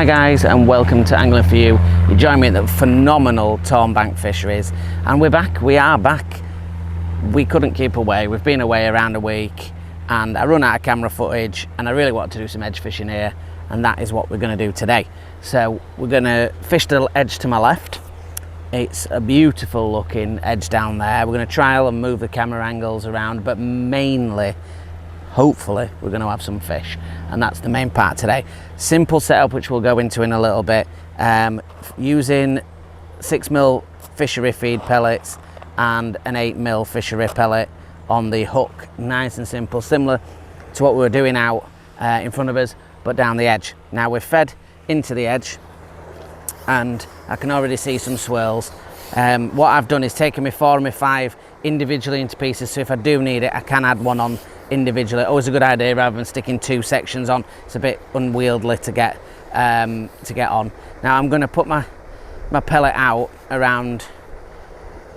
Hi guys, and welcome to Angling For You. You join me at the phenomenal Thornbank Fisheries, and we are back. We couldn't keep away. We've been away around a week and I run out of camera footage, and I really want to do some edge fishing here, and that is what we're going to do today. So we're going to fish the edge to my left. It's a beautiful looking edge down there. We're going to trial and move the camera angles around, but mainly, hopefully, we're going to have some fish, and that's the main part today. Simple setup, which we'll go into in a little bit, using 6mm fishery feed pellets and an 8mm fishery pellet on the hook. Nice and simple, similar to what we were doing out in front of us, but down the edge. Now we're fed into the edge and I can already see some swirls. What I've done is taken my 4 and my 5 individually into pieces, so if I do need it I can add one on individually. Always a good idea rather than sticking 2 sections on. It's a bit unwieldy to get on. Now I'm going to put my pellet out around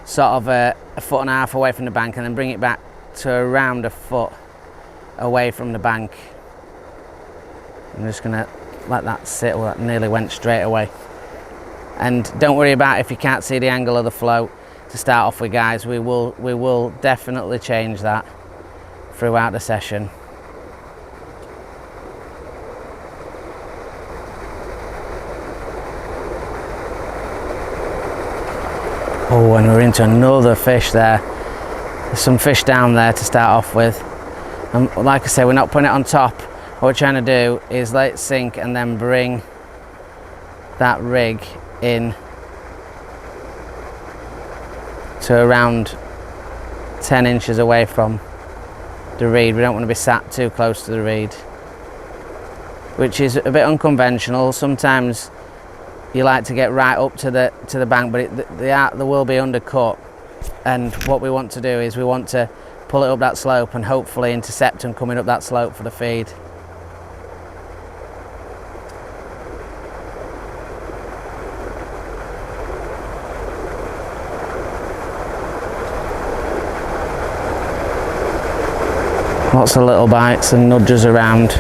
sort of a 1.5 foot away from the bank, and then bring it back to around 1 foot away from the bank. I'm just going to let that sit. Well, that nearly went straight away. And don't worry about if you can't see the angle of the float to start off with, guys. We will definitely change that throughout the session. Oh, and we're into another fish there. There's some fish down there to start off with. And like I say, we're not putting it on top. What we're trying to do is let it sink and then bring that rig in to around 10 inches away from the reed. We don't want to be sat too close to the reed, which is a bit unconventional. Sometimes you like to get right up to the bank, but they will be undercut, and what we want to do is we want to pull it up that slope and hopefully intercept them coming up that slope for the feed. Lots of little bites and nudges around.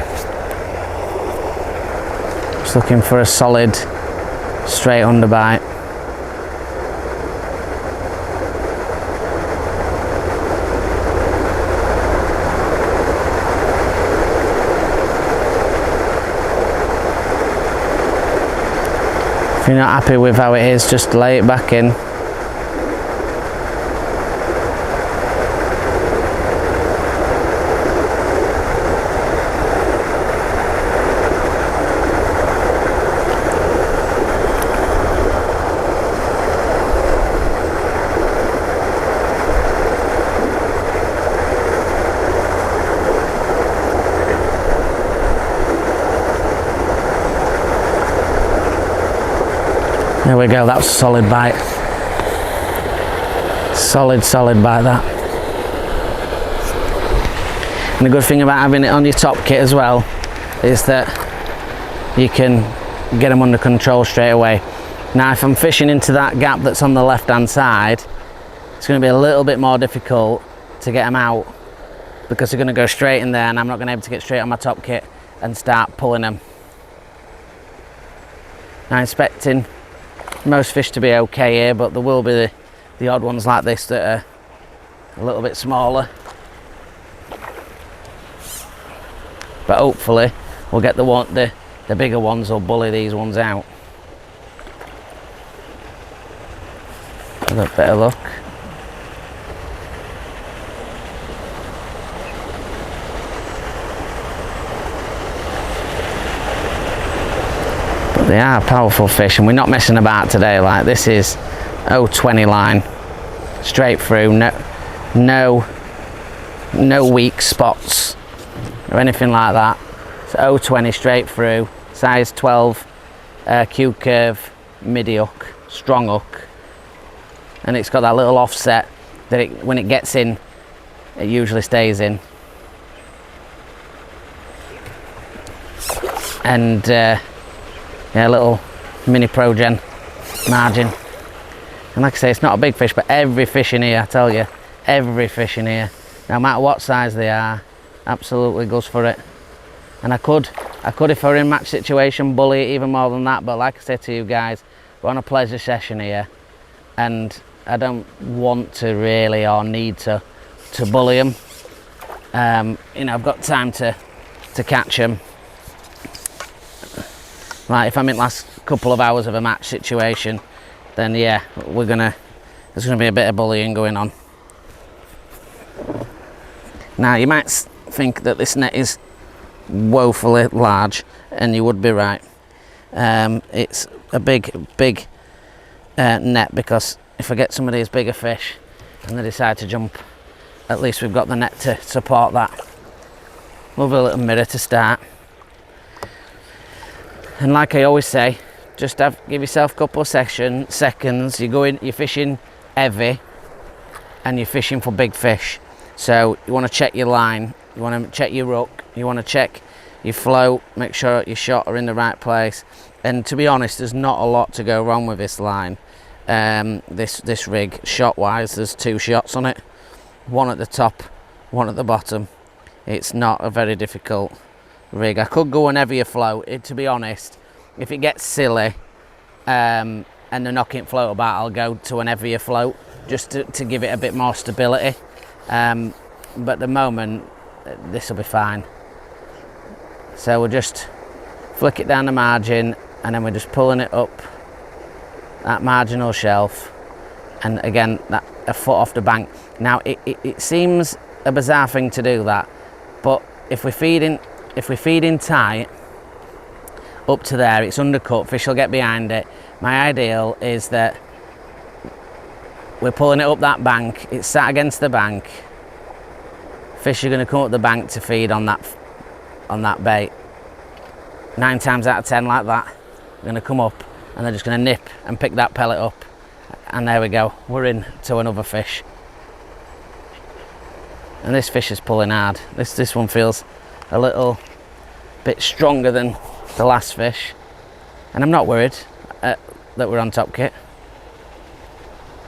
Just looking for a solid straight underbite. If you're not happy with how it is, just lay it back in. There we go, that's a solid bite. Solid bite that. And the good thing about having it on your top kit as well is that you can get them under control straight away. Now if I'm fishing into that gap that's on the left hand side, it's going to be a little bit more difficult to get them out, because they're going to go straight in there and I'm not going to be able to get straight on my top kit and start pulling them. Now expecting most fish to be okay here, but there will be the odd ones like this that are a little bit smaller, but hopefully we'll get the bigger ones will bully these ones out. A little bit of luck. They are powerful fish, and we're not messing about today. Like, this is 020 line straight through, no weak spots or anything like that. So 020 straight through, size 12 Q curve midi hook, strong hook, and it's got that little offset that when it gets in it usually stays in. And yeah, little mini Pro-Gen margin. And like I say, it's not a big fish, but every fish in here, I tell you, every fish in here, no matter what size they are, absolutely goes for it. And I could I could, if I were in match situation, bully it even more than that, but like I said to you guys, we're on a pleasure session here, and I don't want to really, or need to bully them. You know, I've got time to catch them. Like if I'm in the last couple of hours of a match situation, then yeah, there's gonna be a bit of bullying going on. Now you might think that this net is woefully large, and you would be right. It's a big net, because if I get some of these bigger fish and they decide to jump, at least we've got the net to support that. Lovely little mirror to start. And like I always say, just give yourself a couple of seconds. You're fishing heavy and you're fishing for big fish. So you want to check your line, you want to check your hook, you want to check your float, make sure your shot are in the right place. And to be honest, there's not a lot to go wrong with this line. This rig, shot wise, there's 2 shots on it, one at the top, one at the bottom. It's not a very difficult rig. I could go on heavier float. To be honest, if it gets silly and the knocking float about, I'll go to an heavier float just to give it a bit more stability. But at the moment, this will be fine. So we'll just flick it down the margin, and then we're just pulling it up that marginal shelf, and again that a foot off the bank. Now it seems a bizarre thing to do that, but if we're feeding tight up to there, it's undercut, fish will get behind it. My ideal is that we're pulling it up that bank, it's sat against the bank, fish are going to come up the bank to feed on that bait. 9 times out of 10 like that, they're going to come up and they're just going to nip and pick that pellet up, and there we go, we're in to another fish. And this fish is pulling hard. This one feels a little bit stronger than the last fish, and I'm not worried that we're on top kit.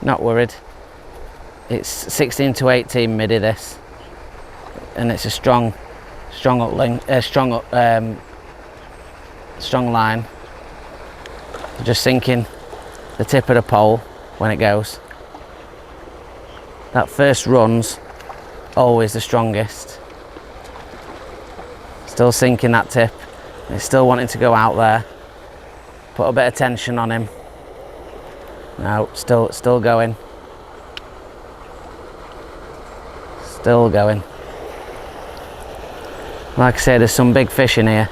Not worried. It's 16 to 18 midi this, and it's a strong line. Just sinking the tip of the pole when it goes. That first run's always the strongest. Still sinking that tip. He's still wanting to go out there. Put a bit of tension on him. No, still going. Still going. Like I say, there's some big fish in here.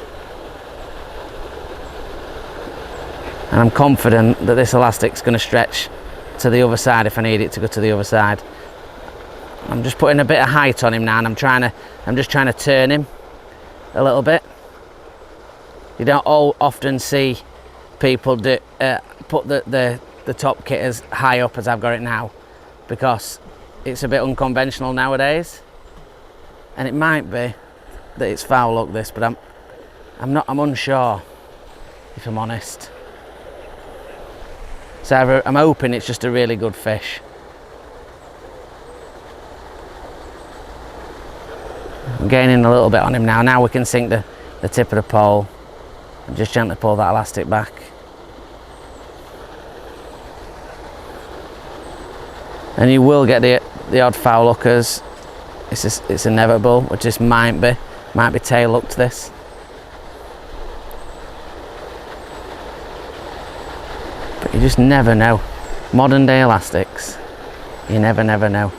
And I'm confident that this elastic's going to stretch to the other side if I need it to go to the other side. I'm just putting a bit of height on him now, and I'm just trying to turn him a little bit. You don't often see people put the top kit as high up as I've got it now, because it's a bit unconventional nowadays. And it might be that it's foul luck this, but I'm unsure, if I'm honest. So I'm hoping it's just a really good fish. I'm gaining a little bit on him now. Now we can sink the tip of the pole and just gently pull that elastic back. And you will get the odd foul lookers. It's inevitable, which this might be tail hooked this. But you just never know. Modern day elastics, you never know.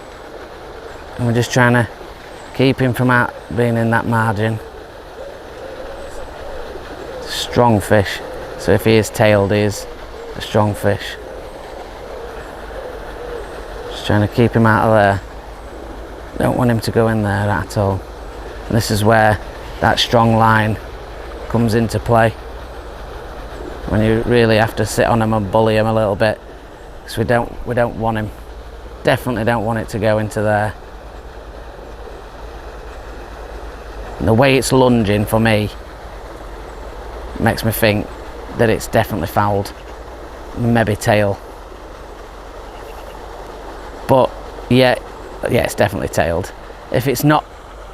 And we're just trying to keep him from being in that margin. Strong fish, so if he is tailed, he is a strong fish. Just trying to keep him out of there. Don't want him to go in there at all. And this is where that strong line comes into play, when you really have to sit on him and bully him a little bit, because we don't want him, definitely don't want it to go into there. And the way it's lunging for me makes me think that it's definitely fouled, maybe tail. But yeah, it's definitely tailed. If it's not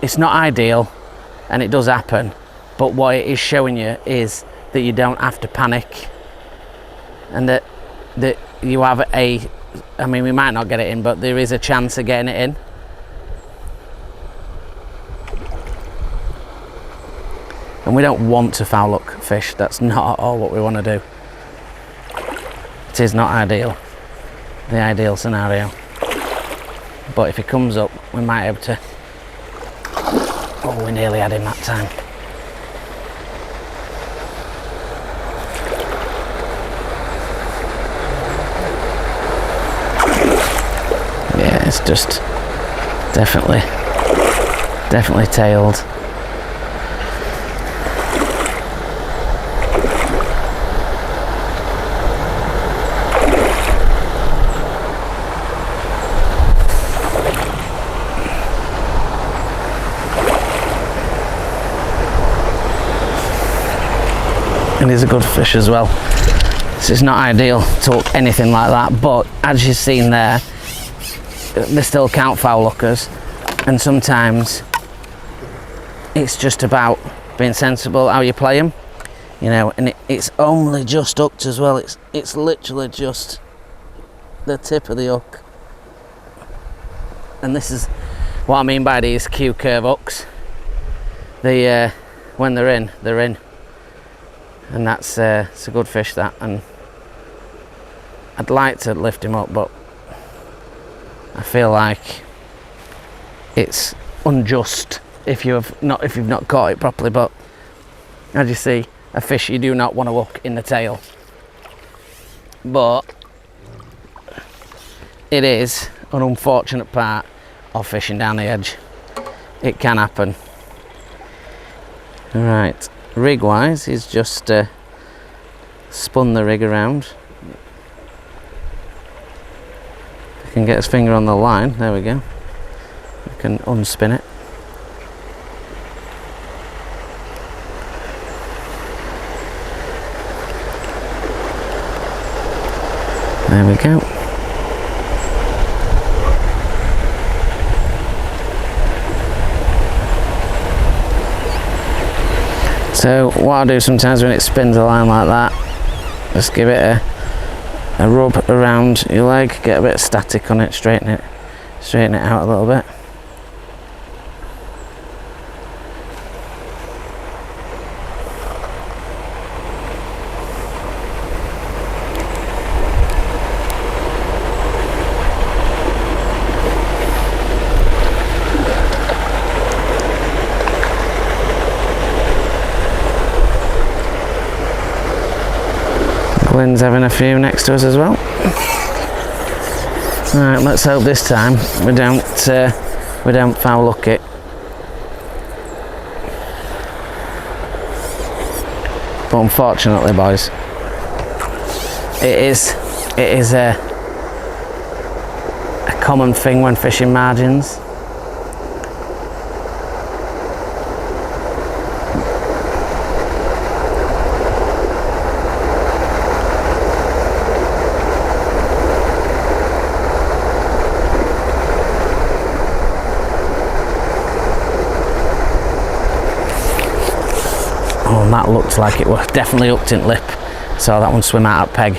ideal, and it does happen, but what it is showing you is that you don't have to panic, and that you have I mean, we might not get it in, but there is a chance of getting it in. And we don't want to foul hook fish. That's not at all what we want to do. It is not ideal, the ideal scenario. But if he comes up, we might be able to. Oh, we nearly had him that time. Yeah, it's just definitely tailed. And he's a good fish as well. So it's not ideal to hook anything like that, but as you've seen there, they still count foul hookers, and sometimes it's just about being sensible how you play them, you know. And it's only just hooked as well. It's literally just the tip of the hook. And this is what I mean by these Q curve hooks. When they're in, they're in. And that's it's a good fish, that. And I'd like to lift him up, but I feel like it's unjust if you've not caught it properly. But as you see, a fish you do not want to hook in the tail. But it is an unfortunate part of fishing down the edge. It can happen. Right. Rig wise, he's just spun the rig around. He can get his finger on the line. There we go. We can unspin it. There we go. So what I do sometimes when it spins a line like that, just give it a rub around your leg, get a bit of static on it, straighten it out a little bit. Glenn's having a few next to us as well. Right, let's hope this time we don't foul hook it. But unfortunately, boys, it is a common thing when fishing margins. Oh, and that looked like it was definitely hooked in lip. Saw that one swim out at peg.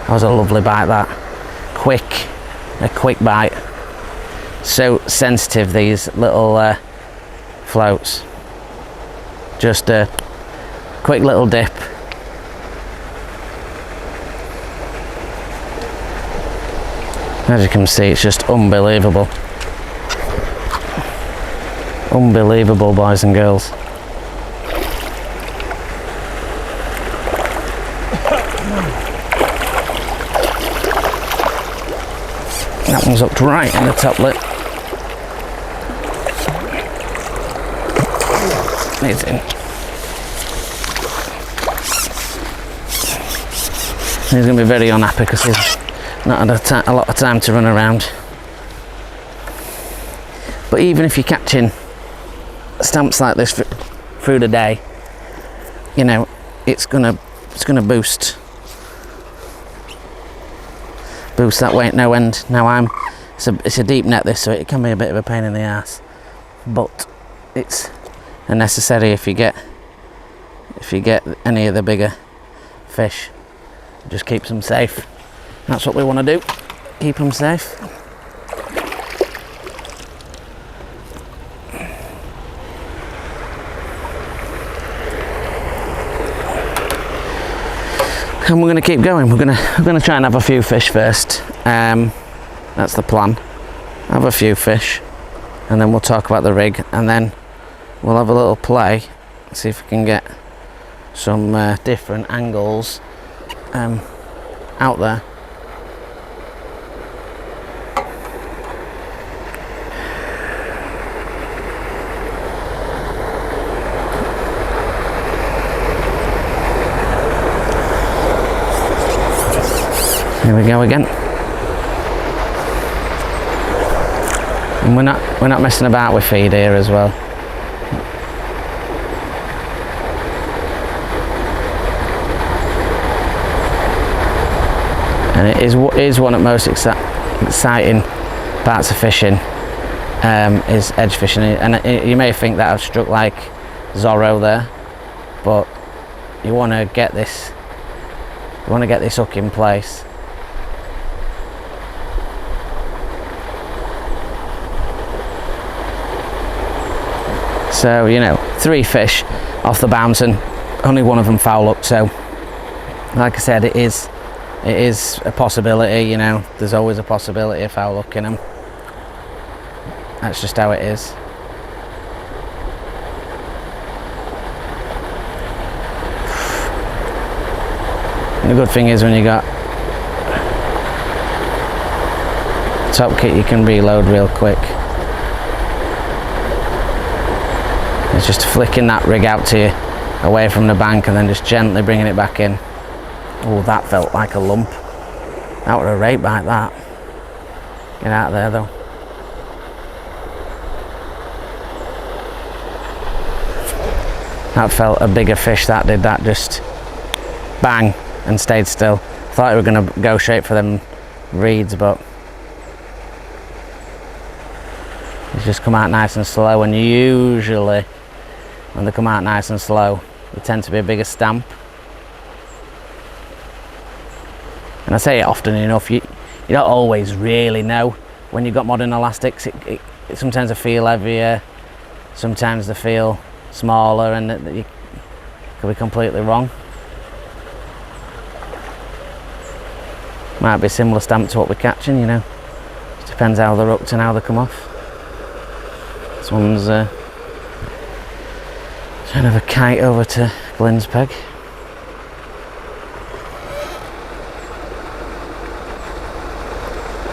That was a lovely bite, that. A quick bite. So sensitive, these little floats. Just a quick little dip. As you can see, it's just unbelievable. Unbelievable, boys and girls. That one's hooked right in the top lip. It's in. He's going to be very unhappy because he's not had a lot of time to run around. But even if you're catching stamps like this through the day, you know, it's gonna boost that weight no end. Now it's a deep net, this, so it can be a bit of a pain in the ass, but it's necessary if you get any of the bigger fish. It just keeps them safe. That's what we want to do, keep them safe. And we're going to keep going. We're going to try and have a few fish first. That's the plan. Have a few fish, and then we'll talk about the rig, and then we'll have a little play, see if we can get some different angles out there. Here we go again. And we're not messing about with feed here as well. And it is one of the most exciting parts of fishing, is edge fishing. And you may think that I've struck like Zorro there, but you want to get this hook in place. So, you know, 3 fish off the bounce and only one of them foul hooked. So, like I said, it is a possibility. You know, there's always a possibility of foul hooking them. That's just how it is. And the good thing is when you got top kit, you can reload real quick. It's just flicking that rig out to you away from the bank and then just gently bringing it back in. Oh, that felt like a lump. That was a rate bite, that. Get out of there though. That felt a bigger fish, that did. That just bang and stayed still. Thought we were going to go straight for them reeds, but it's just come out nice and slow, and usually when they come out nice and slow, they tend to be a bigger stamp. And I say it often enough, you don't always really know when you've got modern elastics. Sometimes they feel heavier, sometimes they feel smaller, and you could be completely wrong. Might be similar stamp to what we're catching, you know. Just depends how they're hooked and how they come off. This one's trying to have a kite over to Glenn's peg.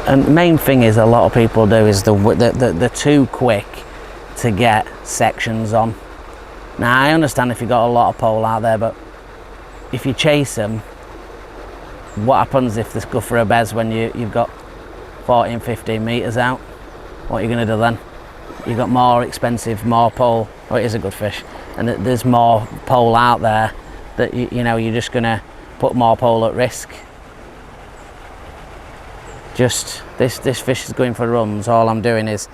And the main thing is a lot of people do is they're too quick to get sections on. Now I understand if you've got a lot of pole out there, but if you chase them, what happens if they go for a bez when you've got 14, 15 metres out? What are you going to do then? You've got more expensive, more pole. Oh, it is a good fish. And there's more pole out there that you know you're just going to put more pole at risk. Just this fish is going for runs. All I'm doing is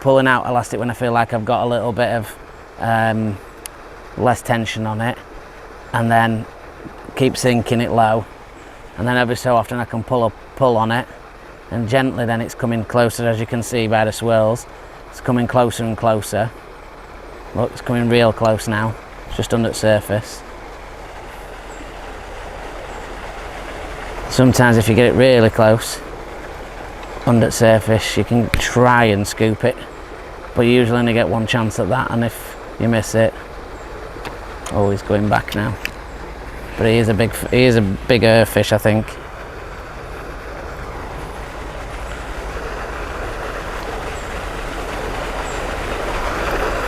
pulling out elastic when I feel like I've got a little bit of less tension on it, and then keep sinking it low, and then every so often I can pull on it, and gently then it's coming closer, as you can see by the swirls. It's coming closer and closer. Look, it's coming real close now. It's just under the surface. Sometimes if you get it really close under the surface, you can try and scoop it, but you usually only get one chance at that, and if you miss it, oh, he's going back now. But he is a bigger fish, I think.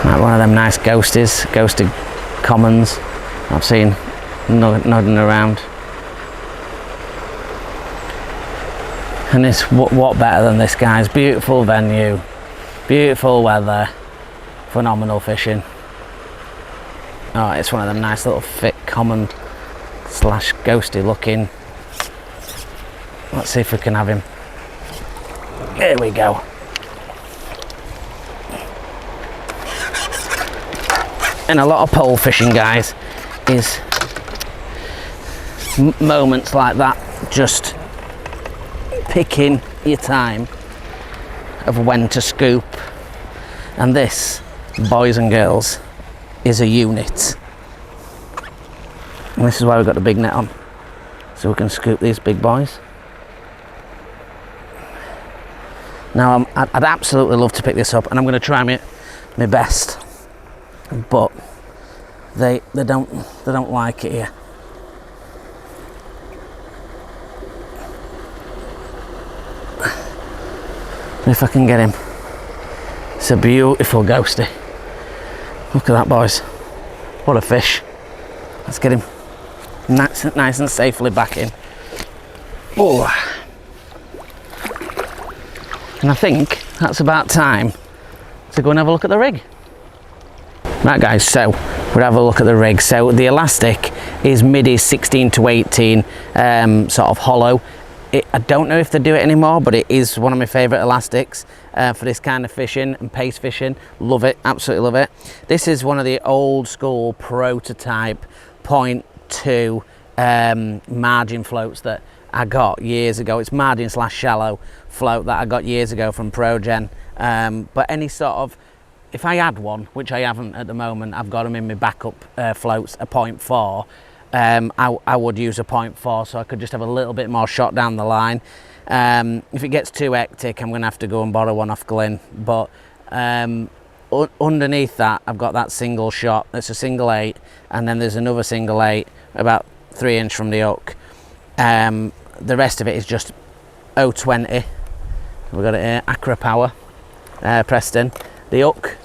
Like one of them nice ghosted commons I've seen nodding around. And it's what better than this, guys? Beautiful venue, beautiful weather, phenomenal fishing. Oh, it's one of them nice little thick common slash ghosty looking. Let's see if we can have him. Here we go. and a lot of pole fishing, guys, is moments like that, just picking your time of when to scoop. And this, boys and girls, is a unit. And this is why we've got the big net on, so we can scoop these big boys. Now I'd absolutely love to pick this up, and I'm going to try my best, but they don't like it here. If I can get him. It's a beautiful ghostie. Look at that, boys. What a fish. Let's get him nice and safely back in. Oh. And I think that's about time to go and have a look at the rig. Right, guys, so we'll have a look at the rig. So the elastic is MIDI 16 to 18, sort of hollow. I don't know if they do it anymore, but it is one of my favourite elastics for this kind of fishing and pace fishing. Love it, absolutely love it. This is one of the old school prototype 0.2 margin floats that I got years ago. It's margin / shallow float that I got years ago from ProGen. But any sort of, if I had one, which I haven't at the moment, I've got them in my backup floats, a 0.4. I would use a 0.4, so I could just have a little bit more shot down the line. If it gets too hectic, I'm going to have to go and borrow one off Glyn. But underneath that, I've got that single shot. It's a single 8, and then there's another single 8 about 3 inch from the hook. The rest of it is just 020. We've got it here, Acra Power, Preston. The hook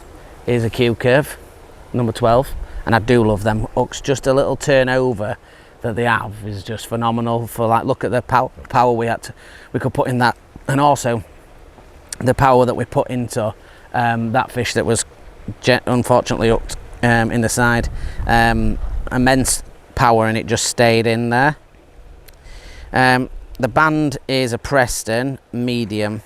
is a Q Curve, number 12. And I do love them hooks. Just a little turnover that they have is just phenomenal. For like, look at the power we could put in that, and also the power that we put into that fish that was unfortunately hooked in the side. Immense power, and it just stayed in there. The band is a Preston medium.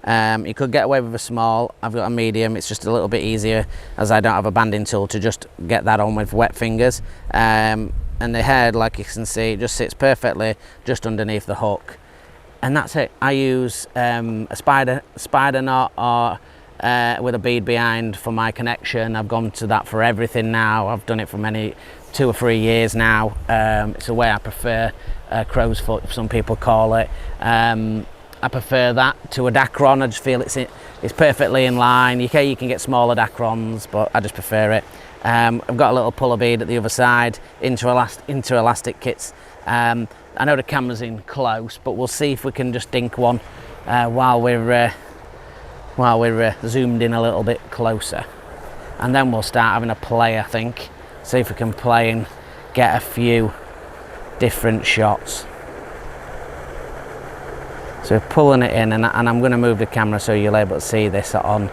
You could get away with a small. I've got a medium. It's just a little bit easier as I don't have a banding tool to just get that on with wet fingers. And the head, like you can see, it just sits perfectly just underneath the hook, and that's it. I use a spider knot or with a bead behind for my connection. I've gone to that for everything now. I've done it for 2 or 3 years now. It's the way I prefer. Crow's foot, some people call it. I prefer that to a Dacron. I just feel it's perfectly in line. You can get smaller Dacrons, but I just prefer it. I've got a little puller bead at the other side, inter-elastic kits. I know the camera's in close, but we'll see if we can just dink one while we're zoomed in a little bit closer, and then we'll start having a play. I think, see if we can play and get a few different shots. So we're pulling it in, and I'm going to move the camera so you'll able to see this on,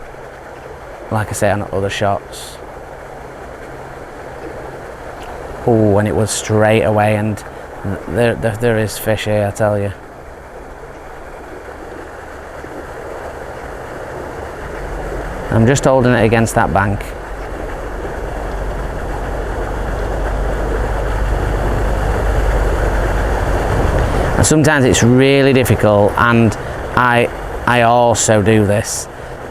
like I say, on other shots. Oh, and it was straight away, and there is fish here, I tell you. I'm just holding it against that bank. And sometimes it's really difficult, and I also do this,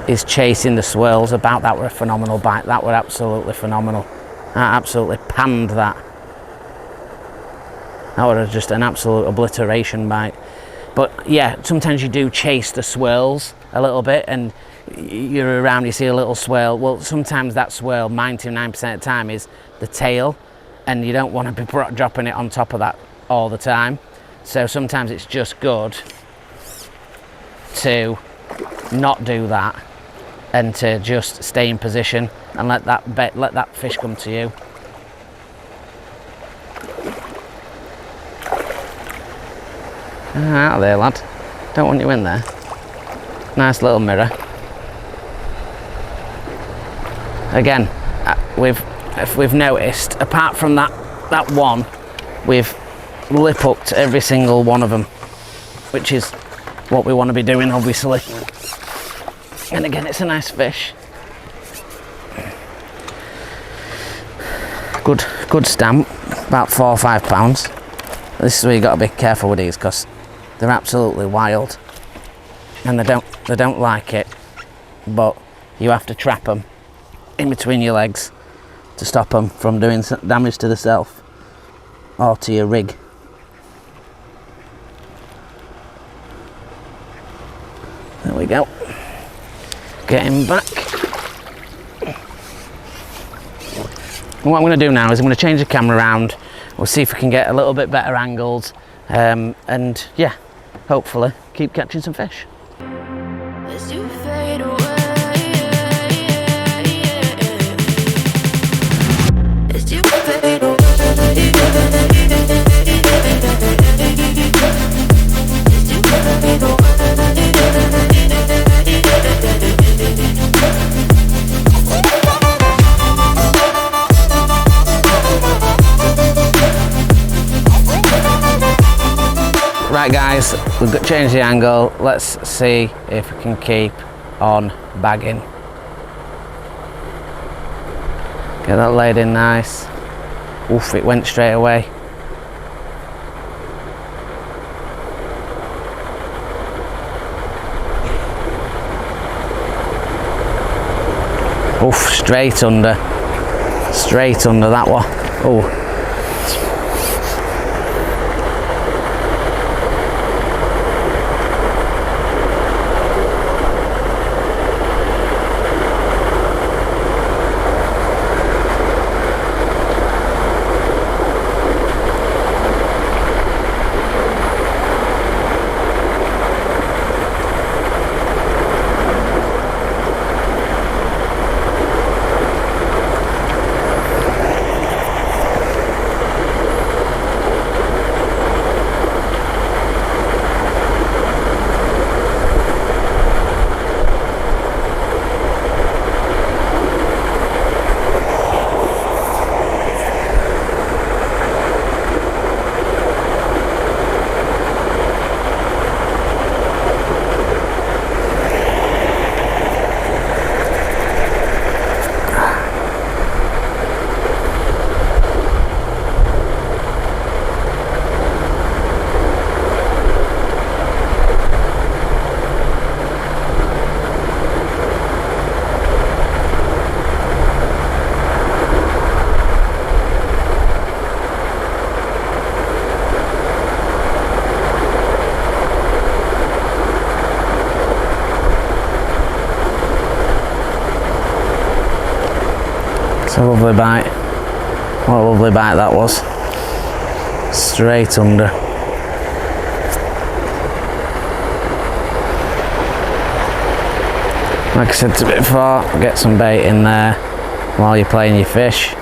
is chasing the swirls. About that were a phenomenal bite. That were absolutely phenomenal. I absolutely panned that. That was just an absolute obliteration bite. But yeah, sometimes you do chase the swirls a little bit, and you're around, you see a little swirl. Well, sometimes that swirl, 99% of the time, is the tail, and you don't want to be dropping it on top of that all the time. So sometimes it's just good to not do that, and to just stay in position and let that fish come to you. Out of there, lad. Don't want you in there. Nice little mirror. Again, if we've noticed, apart from that one, we've lip hooked every single one of them, which is what we want to be doing, obviously. And again, it's a nice fish. Good stamp, about £4 or £5. This is where you got to be careful with these because they're absolutely wild, and they don't like it. But you have to trap them in between your legs to stop them from doing damage to the self or to your rig. There we go. Get him back. And what I'm going to do now is I'm going to change the camera around. We'll see if we can get a little bit better angles, and yeah, hopefully keep catching some fish. As you fade away, as you fade away, as you fade away. Right guys, we've got changed the angle. Let's see if we can keep on bagging. Get that laid in nice. Oof, it went straight away. Oof, straight under that one. Oh. A lovely bite. What a lovely bite that was. Straight under. Like I said to you before, get some bait in there while you're playing your fish.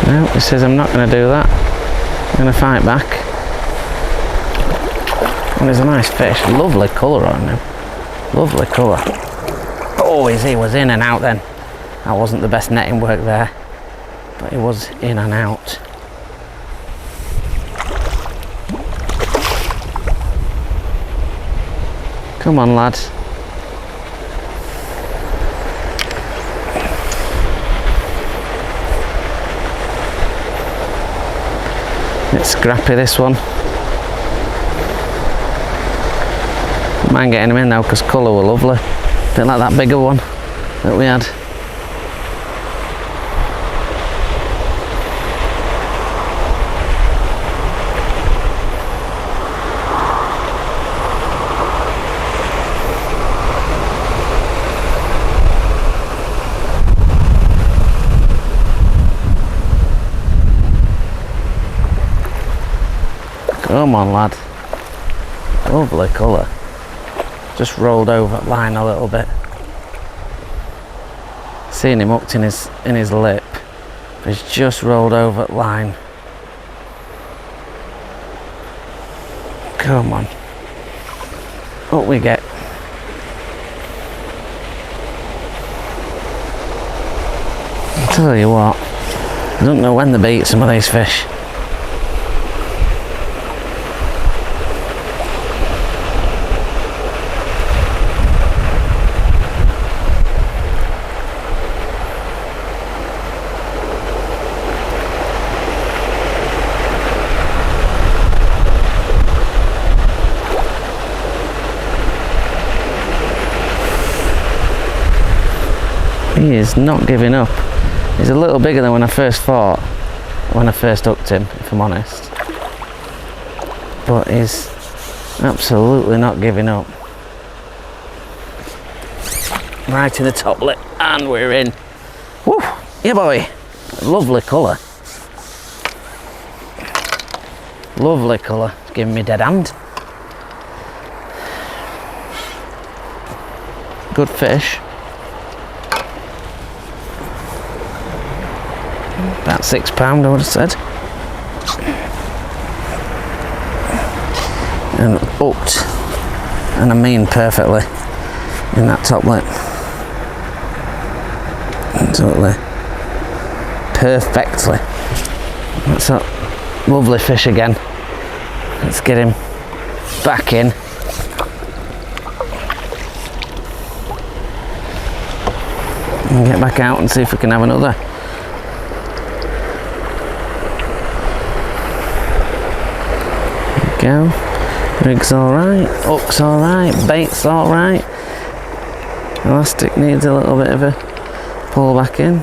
No, he says I'm not going to do that. I'm going to fight back. And there's a nice fish. Lovely colour on him. Lovely colour. Oh, he was in and out then. That wasn't the best netting work there. But he was in and out. Come on, lads. It's scrappy, this one. Don't mind getting him in now because colour were lovely. A bit like that bigger one that we had. Come on, lad. Lovely colour. Just rolled over line a little bit. Seeing him hooked in his lip. He's just rolled over line. Come on. What we get? I'll tell you what, I don't know when they beat some of these fish. He is not giving up. He's a little bigger than when I first thought, when I first hooked him, if I'm honest. But he's absolutely not giving up. Right in the top lip, and we're in. Woo! Yeah, boy. Lovely colour. Lovely colour. It's giving me dead hand. Good fish. About £6, I would have said. And hooked, and I mean perfectly, in that top lip. Absolutely. Perfectly. That's that lovely fish again. Let's get him back in. And get back out and see if we can have another. Go. Rig's alright, hook's alright, bait's alright. Elastic needs a little bit of a pull back in.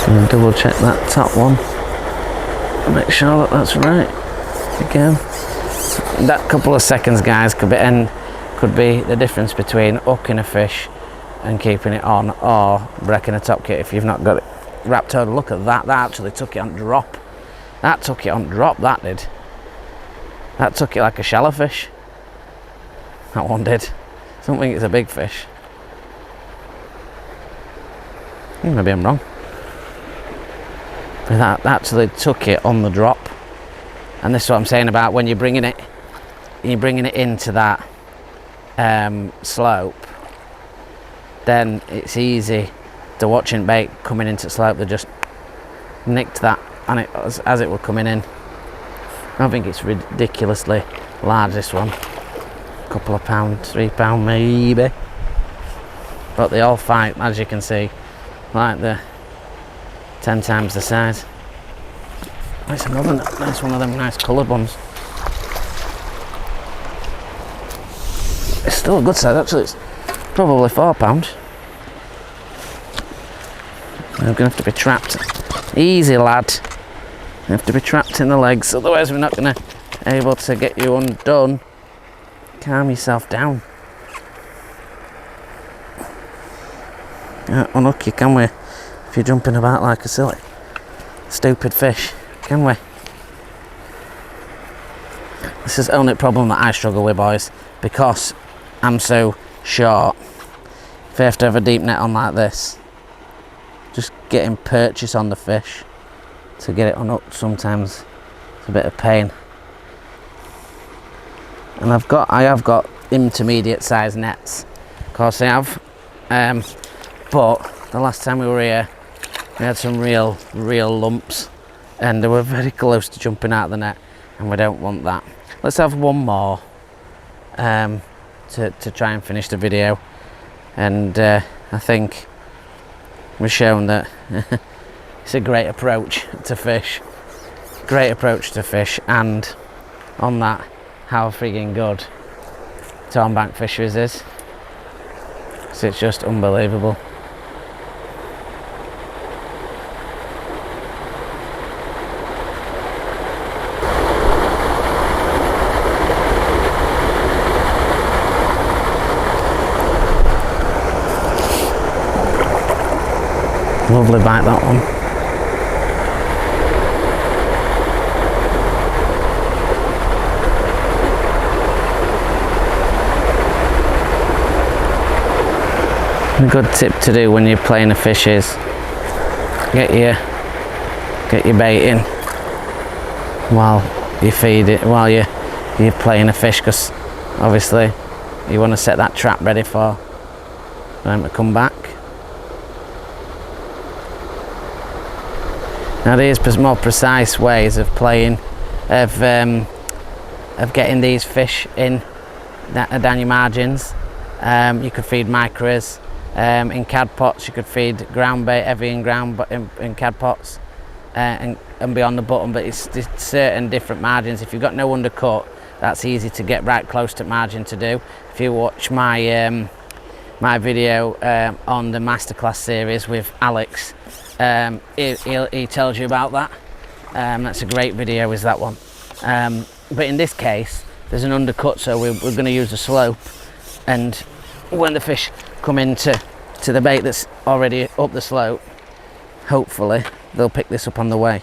And double check that top one. Make sure that that's right. Again. That couple of seconds, guys, could be the difference between hooking a fish and keeping it on, or breaking a top kit if you've not got it wrapped over. Look at that. That actually took it on drop. That took it on drop. That did. That took it like a shallow fish. That one did. I don't think it's a big fish. Maybe I'm wrong. But that actually took it on the drop. And this is what I'm saying about when you're bringing it into that slope, then it's easy to watching bait coming into slope. They just nicked that, and it as it were coming in. I don't think it's ridiculously large, this one. A couple of pounds, £3 maybe. But they all fight, as you can see, like they're 10 times the size. That's another nice one of them nice coloured ones. It's still a good size, actually. It's probably £4. I'm going to have to be trapped. Easy, lad. You have to be trapped in the legs, otherwise we're not going to be able to get you undone. Calm yourself down. Can't unhook you, can we? If you're jumping about like a silly, stupid fish. Can we? This is the only problem that I struggle with, boys, because I'm so short. If I have to have a deep net on like this, just getting purchase on the fish to get it unhooked sometimes it's a bit of pain. And I have got intermediate size nets, of course I have, but the last time we were here we had some real lumps, and they were very close to jumping out of the net, and we don't want that. Let's have one more to try and finish the video, and I think we've shown that it's a great approach to fish. Great approach to fish, and on that, how frigging good Thornbank Fisheries is. So it's just unbelievable. Lovely bite, that one. A good tip to do when you're playing a fish is get your bait in while you feed it, while you're playing a fish, because obviously you want to set that trap ready for them to come back. Now there's more precise ways of playing, of getting these fish in down your margins. You could feed micros in cad pots. You could feed ground bait heavy in cad pots and be on the bottom. But it's certain different margins. If you've got no undercut, that's easy to get right close to margin to do. If you watch my my video on the masterclass series with Alex, he tells you about that. That's a great video, is that one. But in this case, there's an undercut, so we're going to use the slope, and when the fish come into the bait that's already up the slope, hopefully they'll pick this up on the way.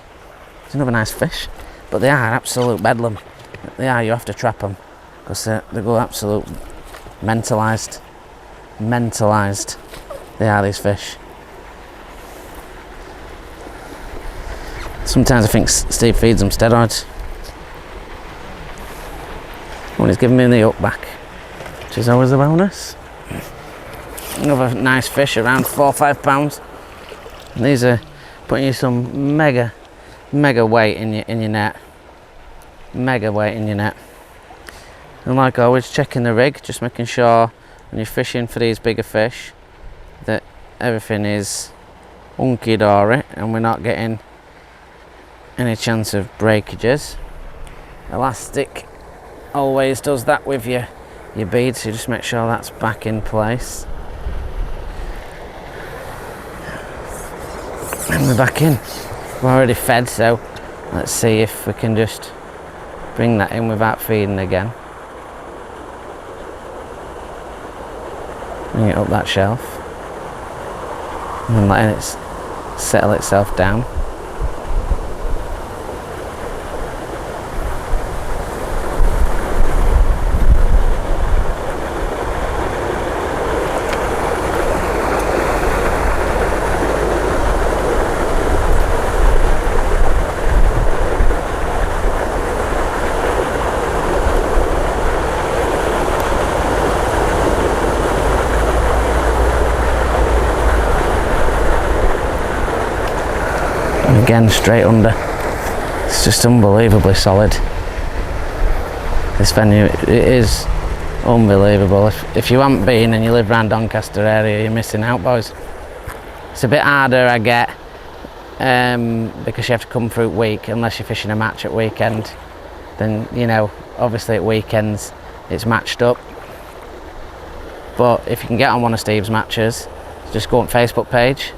It's another nice fish, but they are absolute bedlam. They are, you have to trap them, because they go absolute mentalised. They are, these fish. Sometimes I think Steve feeds them steroids. When he's giving me the up back, which is always a bonus. Another nice fish, around 4 or 5 pounds. And these are putting you some mega weight in your net. Mega weight in your net. And like always, checking the rig, just making sure when you're fishing for these bigger fish that everything is hunky-dory and we're not getting any chance of breakages. Elastic always does that with your bead, so you just make sure that's back in place. And we're back in. We're already fed, so let's see if we can just bring that in without feeding again. Bring it up that shelf and letting it settle itself down. Again, straight under. It's just unbelievably solid. This venue, it is unbelievable. If you haven't been and you live around Doncaster area, you're missing out, boys. It's a bit harder, I get, because you have to come through week, unless you're fishing a match at weekend. Then, you know, obviously at weekends it's matched up. But if you can get on one of Steve's matches, just go on Facebook page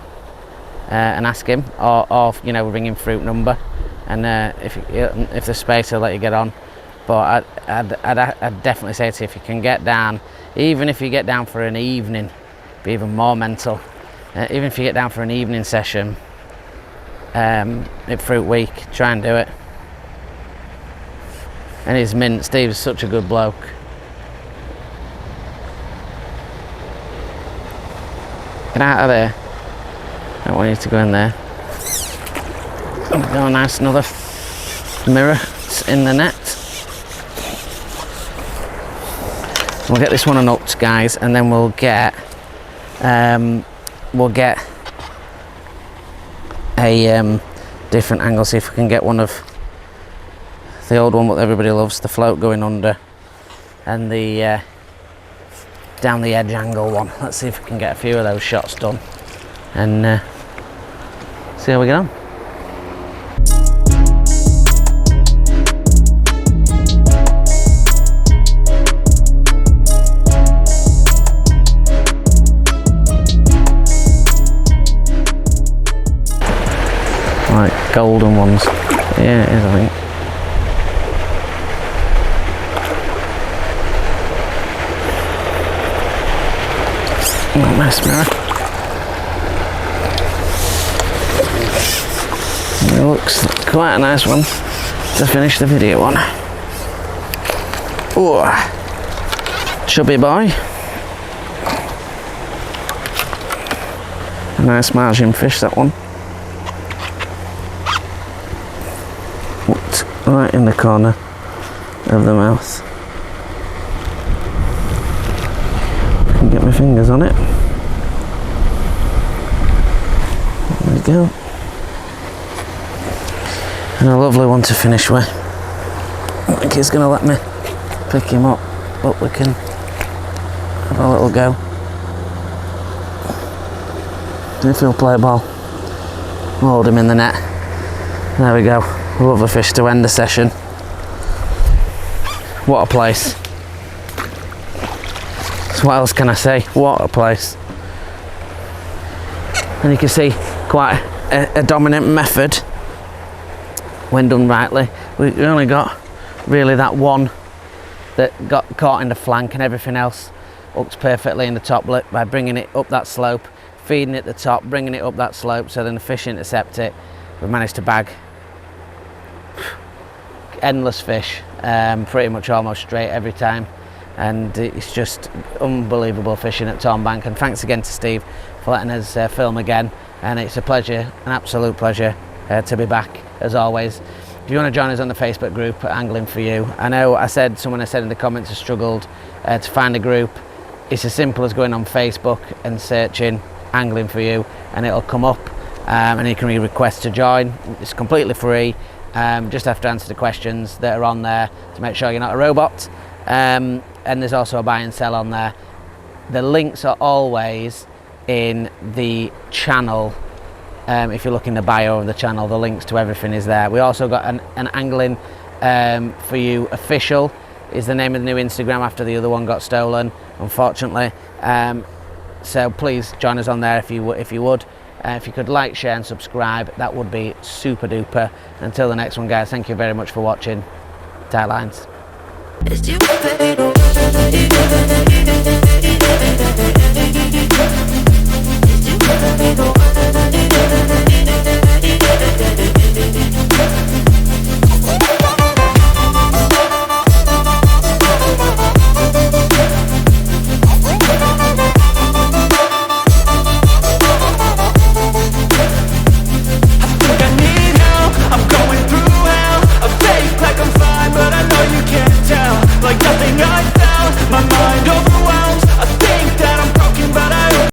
and ask him, or you know, ring him through number, and if there's space, he'll let you get on. But I'd definitely say to you, if you can get down, even if you get down for an evening, be even more mental. Even if you get down for an evening session, at Fruit Week, try and do it. And he's mint. Steve's such a good bloke. Get out of there. I don't want you to go in there. Oh, nice, another mirror in the net. We'll get this one unhooked, guys, and then we'll get a different angle. See if we can get one of the old one, what everybody loves, the float going under, and the down the edge angle one. Let's see if we can get a few of those shots done, and see how we get on. Like golden ones. Yeah, it is, I think. Oh, nice mirror. It looks quite a nice one to finish the video on. Oh, chubby boy. A nice margin fish, that one. Hooked right in the corner of the mouth. I can get my fingers on it. There we go. And a lovely one to finish with. I think he's going to let me pick him up, but we can have a little go. If he'll play ball, hold him in the net. There we go. Lovely fish to end the session. What a place. So what else can I say? What a place. And you can see quite a dominant method when done rightly. We only got really that one that got caught in the flank, and everything else hooked perfectly in the top lip by bringing it up that slope, feeding it at the top, bringing it up that slope, so then the fish intercept it. We managed to bag endless fish, pretty much almost straight every time, and it's just unbelievable fishing at Thornbank. And thanks again to Steve for letting us film again, and it's a pleasure, an absolute pleasure to be back as always. If you want to join us on the Facebook group Angling For You, I know someone said in the comments has struggled to find a group. It's as simple as going on Facebook and searching Angling For You, and it'll come up, and you can request to join. It's completely free. Just have to answer the questions that are on there to make sure you're not a robot, and there's also a buy and sell on there. The links are always in the channel. If you look in the bio of the channel, the links to everything is there. We also got an Angling For You official is the name of the new Instagram after the other one got stolen, unfortunately. So please join us on there if you would. If you could like, share and subscribe, that would be super duper. Until the next one, guys, thank you very much for watching. Tight lines. It's you fade away.